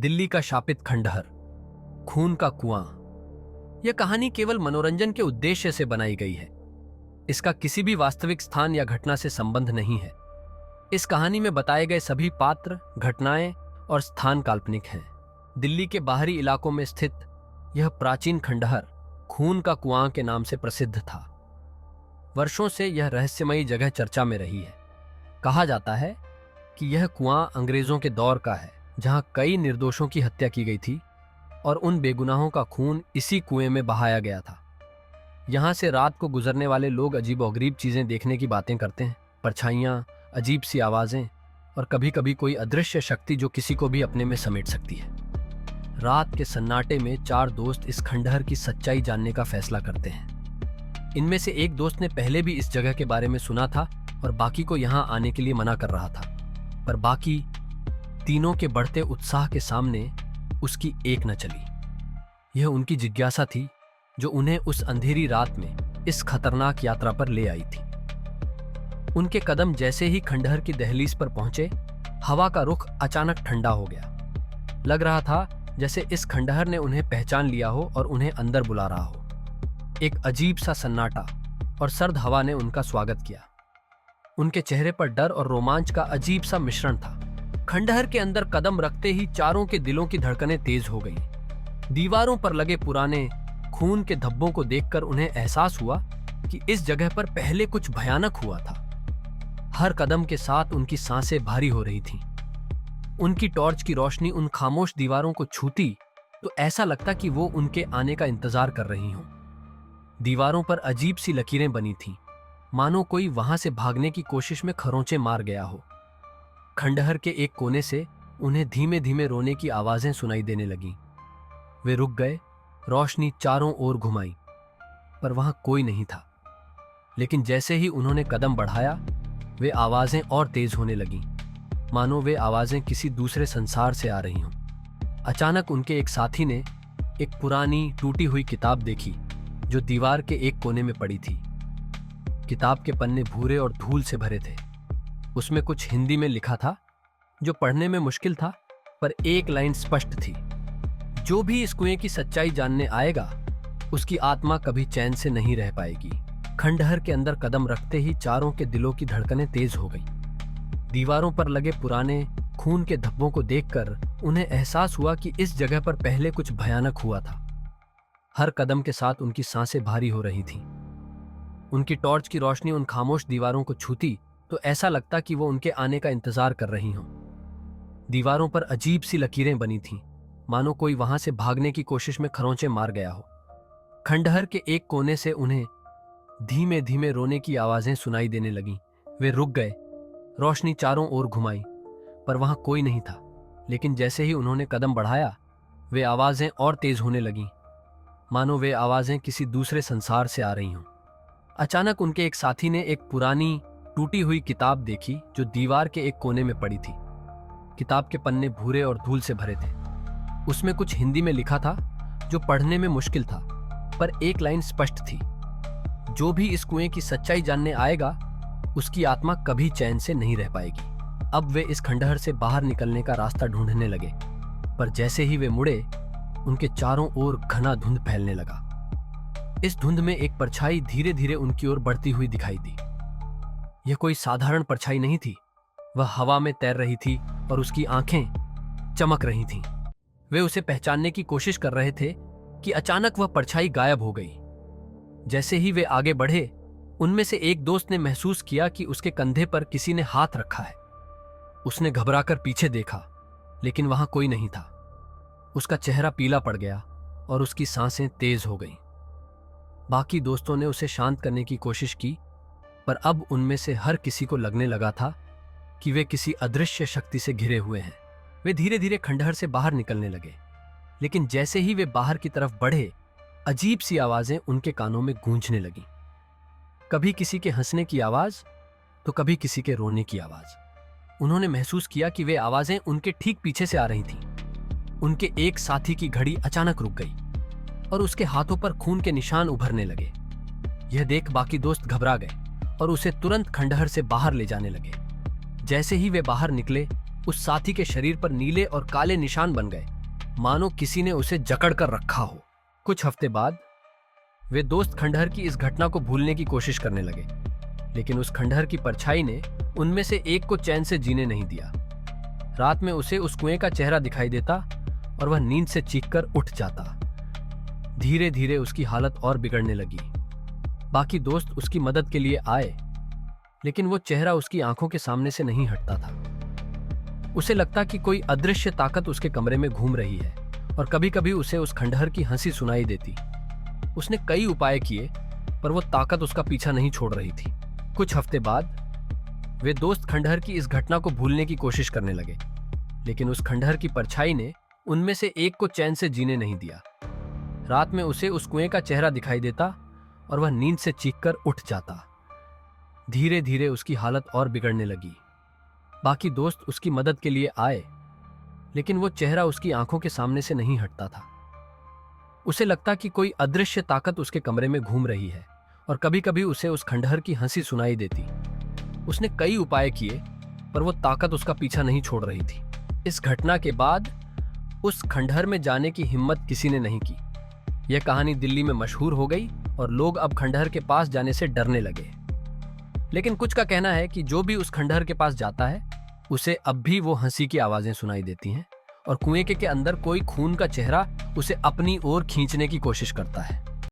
दिल्ली का शापित खंडहर, खून का कुआं। यह कहानी केवल मनोरंजन के उद्देश्य से बनाई गई है। इसका किसी भी वास्तविक स्थान या घटना से संबंध नहीं है। इस कहानी में बताए गए सभी पात्र, घटनाएं और स्थान काल्पनिक हैं। दिल्ली के बाहरी इलाकों में स्थित यह प्राचीन खंडहर खून का कुआं के नाम से प्रसिद्ध था। वर्षों से यह रहस्यमयी जगह चर्चा में रही है। कहा जाता है कि यह कुआं अंग्रेजों के दौर का है, जहां कई निर्दोषों की हत्या की गई थी और उन बेगुनाहों का खून इसी कुएं में बहाया गया था। यहां से रात को गुजरने वाले लोग अजीबोगरीब चीजें देखने की बातें करते हैं। परछाइयां, अजीब सी आवाजें और कभी कभी कोई अदृश्य शक्ति जो किसी को भी अपने में समेट सकती है। रात के सन्नाटे में चार दोस्त इस खंडहर की सच्चाई जानने का फैसला करते हैं। इनमें से एक दोस्त ने पहले भी इस जगह के बारे में सुना था और बाकी को यहां आने के लिए मना कर रहा था, पर बाकी तीनों के बढ़ते उत्साह के सामने उसकी एक न चली। यह उनकी जिज्ञासा थी जो उन्हें उस अंधेरी रात में इस खतरनाक यात्रा पर ले आई थी। उनके कदम जैसे ही खंडहर की दहलीज पर पहुंचे, हवा का रुख अचानक ठंडा हो गया। लग रहा था जैसे इस खंडहर ने उन्हें पहचान लिया हो और उन्हें अंदर बुला रहा हो। एक अजीब सा सन्नाटा और सर्द हवा ने उनका स्वागत किया। उनके चेहरे पर डर और रोमांच का अजीब सा मिश्रण था। खंडहर के अंदर कदम रखते ही चारों के दिलों की धड़कनें तेज हो गईं। दीवारों पर लगे पुराने खून के धब्बों को देखकर उन्हें एहसास हुआ कि इस जगह पर पहले कुछ भयानक हुआ था। हर कदम के साथ उनकी सांसें भारी हो रही थीं। उनकी टॉर्च की रोशनी उन खामोश दीवारों को छूती तो ऐसा लगता कि वो उनके आने का इंतजार कर रही हों। दीवारों पर अजीब सी लकीरें बनी थीं, मानो कोई वहां से भागने की कोशिश में खरोंचे मार गया हो। खंडहर के एक कोने से उन्हें धीमे धीमे रोने की आवाजें सुनाई देने लगीं। वे रुक गए, रोशनी चारों ओर घुमाई, पर वहां कोई नहीं था। लेकिन जैसे ही उन्होंने कदम बढ़ाया, वे आवाजें और तेज होने लगीं, मानो वे आवाजें किसी दूसरे संसार से आ रही हों। अचानक उनके एक साथी ने एक पुरानी टूटी हुई किताब देखी जो दीवार के एक कोने में पड़ी थी। किताब के पन्ने भूरे और धूल से भरे थे। उसमें कुछ हिंदी में लिखा था जो पढ़ने में मुश्किल था, पर एक लाइन स्पष्ट थी। जो भी इस कुएं की सच्चाई जानने आएगा, उसकी आत्मा कभी चैन से नहीं रह पाएगी। खंडहर के अंदर कदम रखते ही चारों के दिलों की धड़कनें तेज हो गईं। दीवारों पर लगे पुराने खून के धब्बों को देखकर उन्हें एहसास हुआ कि इस जगह पर पहले कुछ भयानक हुआ था। हर कदम के साथ उनकी सांसें भारी हो रही थीं। उनकी टॉर्च की रोशनी उन खामोश दीवारों को छूती तो ऐसा लगता कि वो उनके आने का इंतजार कर रही हों। दीवारों पर अजीब सी लकीरें बनी थीं, मानो कोई वहां से भागने की कोशिश में खरोंचे मार गया हो। खंडहर के एक कोने से उन्हें धीमे धीमे रोने की आवाजें सुनाई देने लगीं। वे रुक गए, रोशनी चारों ओर घुमाई, पर वहां कोई नहीं था। लेकिन जैसे ही उन्होंने कदम बढ़ाया, वे आवाजें और तेज होने लगीं, मानो वे आवाजें किसी दूसरे संसार से आ रही हों। अचानक उनके एक साथी ने एक पुरानी टूटी हुई किताब देखी जो दीवार के एक कोने में पड़ी थी। किताब के पन्ने भूरे और धूल से भरे थे। उसमें कुछ हिंदी में लिखा था जो पढ़ने में मुश्किल था, पर एक लाइन स्पष्ट थी। जो भी इस कुएं की सच्चाई जानने आएगा, उसकी आत्मा कभी चैन से नहीं रह पाएगी। अब वे इस खंडहर से बाहर निकलने का रास्ता ढूंढने लगे, पर जैसे ही वे मुड़े, उनके चारों ओर घना धुंध फैलने लगा। इस धुंध में एक परछाई धीरे धीरे उनकी ओर बढ़ती हुई दिखाई दी। यह कोई साधारण परछाई नहीं थी। वह हवा में तैर रही थी और उसकी आंखें चमक रही थीं। वे उसे पहचानने की कोशिश कर रहे थे कि अचानक वह परछाई गायब हो गई। जैसे ही वे आगे बढ़े, उनमें से एक दोस्त ने महसूस किया कि उसके कंधे पर किसी ने हाथ रखा है। उसने घबराकर पीछे देखा, लेकिन वहां कोई नहीं था। उसका चेहरा पीला पड़ गया और उसकी सांसें तेज हो गईं। बाकी दोस्तों ने उसे शांत करने की कोशिश की, पर अब उनमें से हर किसी को लगने लगा था कि वे किसी अदृश्य शक्ति से घिरे हुए हैं। वे धीरे धीरे खंडहर से बाहर निकलने लगे, लेकिन जैसे ही वे बाहर की तरफ बढ़े, अजीब सी आवाजें उनके कानों में गूंजने लगीं। कभी किसी के हंसने की आवाज तो कभी किसी के रोने की आवाज। उन्होंने महसूस किया कि वे आवाजें उनके ठीक पीछे से आ रही थीं। उनके एक साथी की घड़ी अचानक रुक गई और उसके हाथों पर खून के निशान उभरने लगे। यह देख बाकी दोस्त घबरा गए और उसे तुरंत खंडहर से बाहर ले जाने लगे। जैसे ही वे बाहर निकले, उस साथी के शरीर पर नीले और काले निशान बन गए, मानो किसी ने उसे जकड़ कर रखा हो। कुछ हफ्ते बाद वे दोस्त खंडहर की इस घटना को भूलने की कोशिश करने लगे, लेकिन उस खंडहर की परछाई ने उनमें से एक को चैन से जीने नहीं दिया। रात में उसे उस कुएं का चेहरा दिखाई देता और वह नींद से चीखकर उठ जाता। धीरे धीरे उसकी हालत और बिगड़ने लगी। बाकी दोस्त उसकी मदद के लिए आए, लेकिन वो चेहरा उसकी आंखों के सामने से नहीं हटता था। उसे लगता कि कोई अदृश्य ताकत उसके कमरे में घूम रही है और कभी कभी उसे उस खंडहर की हंसी सुनाई देती। उसने कई उपाय किए, पर वो ताकत उसका पीछा नहीं छोड़ रही थी। कुछ हफ्ते बाद वे दोस्त खंडहर की इस घटना को भूलने की कोशिश करने लगे, लेकिन उस खंडहर की परछाई ने उनमें से एक को चैन से जीने नहीं दिया। रात में उसे उस कुएं का चेहरा दिखाई देता और वह नींद से चीखकर उठ जाता। धीरे धीरे उसकी हालत और बिगड़ने लगी। बाकी दोस्त उसकी मदद के लिए आए, लेकिन वो चेहरा उसकी आंखों के सामने से नहीं हटता था। उसे लगता कि कोई अदृश्य ताकत उसके कमरे में घूम रही है और कभी कभी उसे उस खंडहर की हंसी सुनाई देती। उसने कई उपाय किए, पर वो ताकत उसका पीछा नहीं छोड़ रही थी। इस घटना के बाद उस खंडहर में जाने की हिम्मत किसी ने नहीं की। यह कहानी दिल्ली में मशहूर हो गई और लोग अब खंडहर के पास जाने से डरने लगे। लेकिन कुछ का कहना है कि जो भी उस खंडहर के पास जाता है, उसे अब भी वो हंसी की आवाजें सुनाई देती हैं और कुएं के अंदर कोई खून का चेहरा उसे अपनी ओर खींचने की कोशिश करता है।